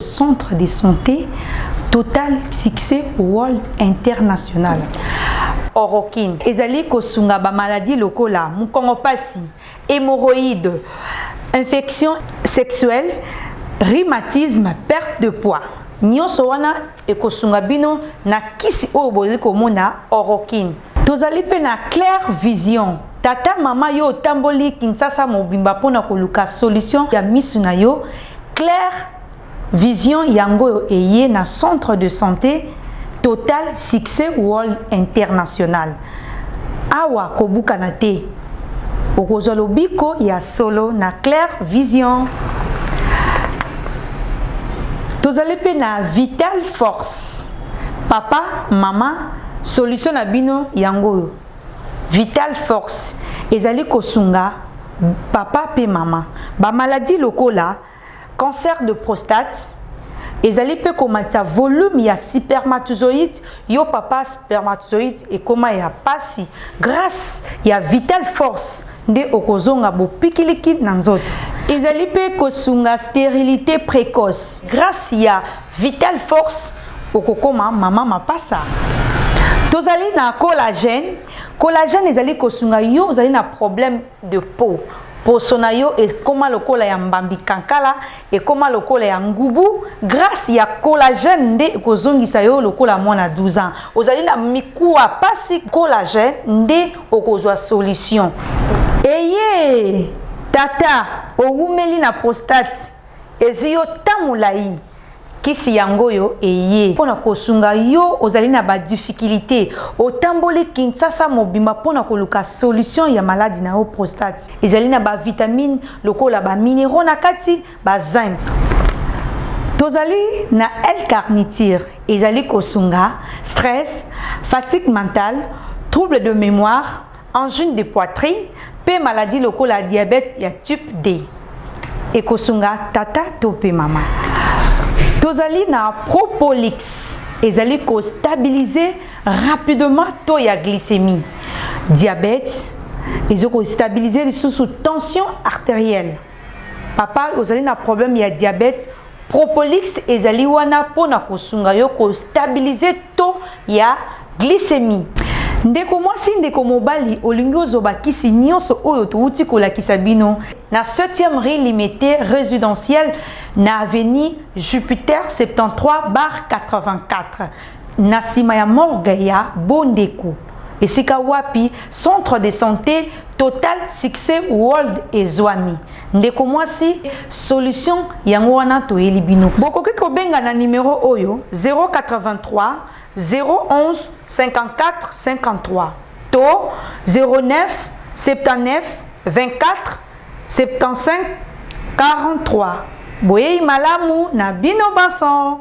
Centre de santé Total Succès World International. Orokin. Ezali kosunga ba maladie lokola, mukongo pasi, hémorroïdes, infection sexuelle, rhumatisme, perte de poids. Nyonso wana ekosunga bino na kisi oyo bozali komona Orokin. Tozali pe na Claire Vision. Tata mama yo tamboli Kinshasa mobimba pona koluka solution ya misu na yo. Claire Vision yango eye na centre de santé Total Succès World International. Awa kobukana te. Okozolo biko ya solo na Claire Vision. Tozali pe na Vital Force. Papa, mama, solution na bino yango. Vital Force. Ezali kosunga papa pe mama. Ba maladie lokola, cancer de prostate. Ezali pe komata volume ya spermatozoïde. Yo papa spermatozoïde et koma ya pasi. Grâce ya Vital Force. Nde okozonga bo pikiliki na nzoto. Ezali pe kosunga stérilité précoce. Grâce ya Vital Force okokoma mama mapasa. Tozali na collagène. Collagène ezali kosunga yo ozali na problème de peau. Posona yo ekoma lokola ya mbambi kankala ekoma lokola ya ngubu. Grâce ya collagène nde ekozongisa yo lokola mwana 12 ans. Ozali na mikuwa pasi collagène nde okozwa solution. Eye tata ogumeli na prostate eziyo tamulai kisi yango yo eye pona kosunga yo ozali na ba difficulté otamboli Kinshasa mobimba pona koluka solution ya maladie na yo prostate ezali na ba vitamine lokola ba minéraux na kati ba zinc. Tozali na L-carnitine ezali kosunga stress, fatigue mentale, trouble de mémoire, angine de poitrine, pe maladie lokola diabète ya type D. Ekosunga tata to pe mama. Tozali na Propolix. Ezali ko stabiliser rapidement to ya glycémie. Diabète. Ezoko stabiliser sous tension artérielle. Papa ozali na problème ya diabète. Propolix ezali wana pona kosunga yo ko stabiliser to ya glycémie. Ndeko mwasi ndeko mobali olingi ozoba kisi nyonso oyo touti kolakisa bino na 7e rue limité résidentielle na avenue Jupiter 73/84 na sima ya morgue ya Bondeko. Esika wapi centre de santé Total Succès World ezwami. Ndeko mwasi solution yango wana toyeli bino. Bokoki kobenga na numéro oyo 083 011 54 53 to 09 79 24 75 43. Boyei malamu na bino bason.